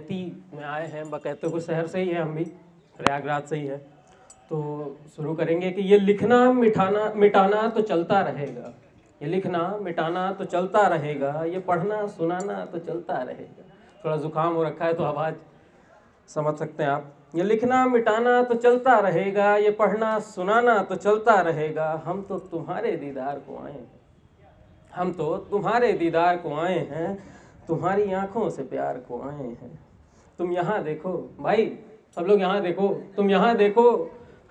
बकैती में आए हैं, बकैतों शहर से ही है, हम भी प्रयागराज से ही है। तो शुरू करेंगे कि ये लिखना मिटाना मिटाना तो चलता रहेगा, ये लिखना मिटाना तो चलता रहेगा, ये पढ़ना सुनाना तो चलता रहेगा। थोड़ा जुकाम हो रखा है तो आवाज़ समझ सकते हैं आप। ये लिखना मिटाना तो चलता रहेगा, ये पढ़ना सुनाना तो चलता रहेगा। हम तो तुम्हारे दीदार को आए हैं, हम तो तुम्हारे दीदार को आए हैं, तुम्हारी आंखों से प्यार को आए हैं। तुम यहाँ देखो भाई, सब लोग यहाँ देखो, तुम यहाँ देखो,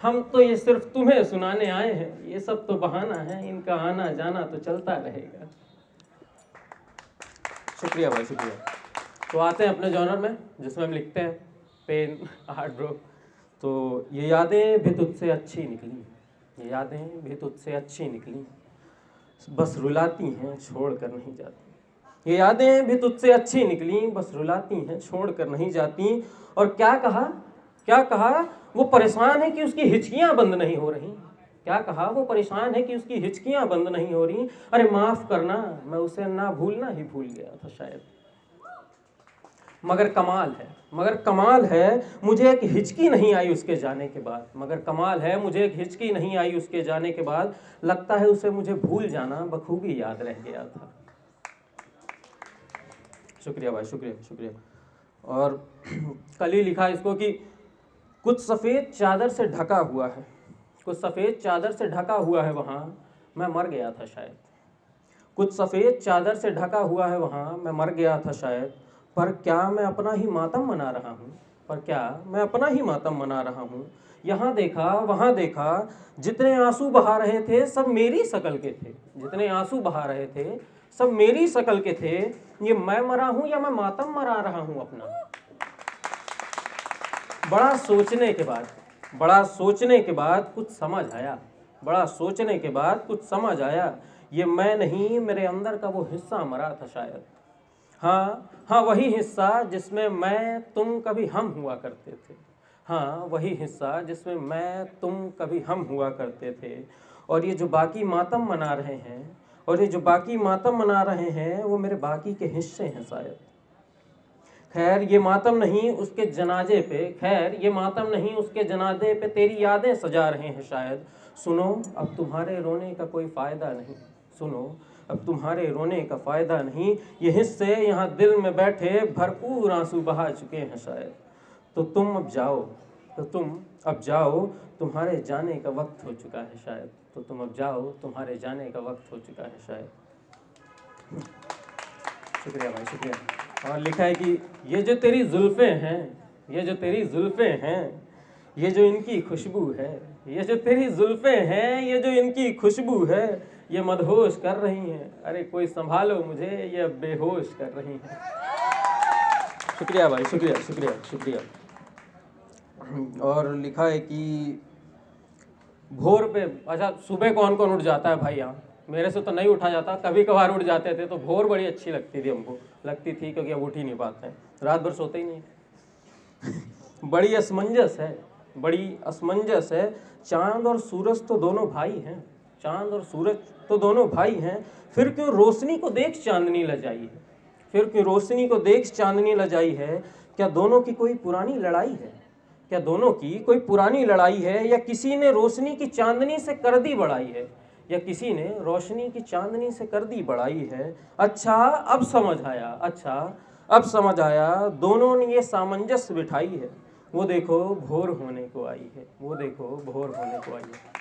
हम तो ये सिर्फ तुम्हें सुनाने आए हैं, ये सब तो बहाना है, इनका आना जाना तो चलता रहेगा। शुक्रिया भाई, शुक्रिया। तो आते हैं अपने जॉनर में जिसमें हम लिखते हैं पेन आर्ट ब्रो। तो ये यादें भी तुझसे अच्छी निकली, ये यादें भी तुझसे अच्छी निकली, बस रुलाती हैं छोड़ कर नहीं जाती। ये यादें भी तुझसे अच्छी निकली, बस रुलाती हैं छोड़ कर नहीं जाती। और क्या कहा, क्या कहा, वो परेशान है कि उसकी हिचकियां बंद नहीं हो रही। क्या कहा, वो परेशान है कि उसकी हिचकियां बंद नहीं हो रही। अरे माफ करना, मैं उसे ना भूलना ही भूल गया था शायद। मगर कमाल है, मगर कमाल है, मुझे एक हिचकी नहीं आई उसके जाने के बाद। मगर कमाल है, मुझे एक हिचकी नहीं आई उसके जाने के बाद। लगता है उसे मुझे भूल जाना बखूबी याद रह गया था। शुक्रिया भाई, शुक्रिया, शुक्रिया। और कल ही लिखा इसको कि कुछ सफ़ेद चादर से ढका हुआ है, कुछ सफ़ेद चादर से ढका हुआ है वहाँ, मैं मर गया था शायद। कुछ सफ़ेद चादर से ढका हुआ है वहाँ, मैं मर गया था शायद। पर क्या मैं अपना ही मातम मना रहा हूँ, पर क्या मैं अपना ही मातम मना रहा हूँ। यहाँ देखा वहाँ देखा, जितने आंसू बहा रहे थे सब मेरी शक्ल के थे, जितने आंसू बहा रहे थे सब मेरी शक्ल के थे। ये मैं मरा हूँ या मैं मातम मरा रहा हूँ अपना। बड़ा सोचने के बाद, बड़ा सोचने के बाद कुछ समझ आया, बड़ा सोचने के बाद कुछ समझ आया। ये मैं नहीं, मेरे अंदर का वो हिस्सा मरा था शायद। हाँ हाँ, वही हिस्सा जिसमें मैं तुम कभी हम हुआ करते थे। हाँ, वही हिस्सा जिसमें मैं तुम कभी हम हुआ करते थे। और ये जो बाकी मातम मना रहे हैं, और ये जो बाकी मातम मना रहे हैं, वो मेरे बाकी के हिस्से हैं शायद। खैर ये मातम नहीं उसके जनाजे पे, खैर ये मातम नहीं उसके जनाजे पे, तेरी यादें सजा रहे हैं शायद। सुनो अब तुम्हारे रोने का कोई फ़ायदा नहीं, सुनो अब तुम्हारे रोने का फ़ायदा नहीं। ये हिस्से यहाँ दिल में बैठे भरपूर आंसू बहा चुके हैं शायद। तो तुम अब जाओ, तो तुम अब जाओ, तुम्हारे जाने का वक्त हो चुका है शायद। तो तुम अब जाओ, तुम्हारे जाने का वक्त हो चुका है शायद। शुक्रिया भाई, शुक्रिया। और लिखा है कि ये जो तेरी जुल्फ़ें हैं, ये जो तेरी जुल्फ़ें हैं, ये जो इनकी खुशबू है, ये जो तेरी जुल्फ़ें हैं, ये जो इनकी खुशबू है, ये मदहोश कर रही हैं। अरे कोई संभालो मुझे, ये बेहोश कर रही हैं। शुक्रिया भाई, शुक्रिया, शुक्रिया, शुक्रिया। और लिखा है कि भोर पे, अच्छा सुबह कौन कौन उठ जाता है भाई यहाँ? मेरे से तो नहीं उठा जाता, कभी कभार उठ जाते थे। तो भोर बड़ी अच्छी लगती थी हमको, लगती थी, क्योंकि अब उठ ही नहीं पाते हैं, रात भर सोते ही नहीं। बड़ी असमंजस है, बड़ी असमंजस है। चांद और सूरज तो दोनों भाई हैं, चांद और सूरज तो दोनों भाई हैं। फिर क्यों रोशनी को देख चांदनी लजाई है, फिर क्यों रोशनी को देख चांदनी लजाई है। क्या दोनों की कोई पुरानी लड़ाई है, क्या दोनों की कोई पुरानी लड़ाई है, या किसी ने रोशनी की चांदनी से कर दी बड़ाई है, या किसी ने रोशनी की चांदनी से कर दी बड़ाई है। अच्छा अब समझ आया, अच्छा अब समझ आया, दोनों ने ये सामंजस्य बिठाई है। वो देखो भोर होने को आई है, वो देखो भोर होने को आई है।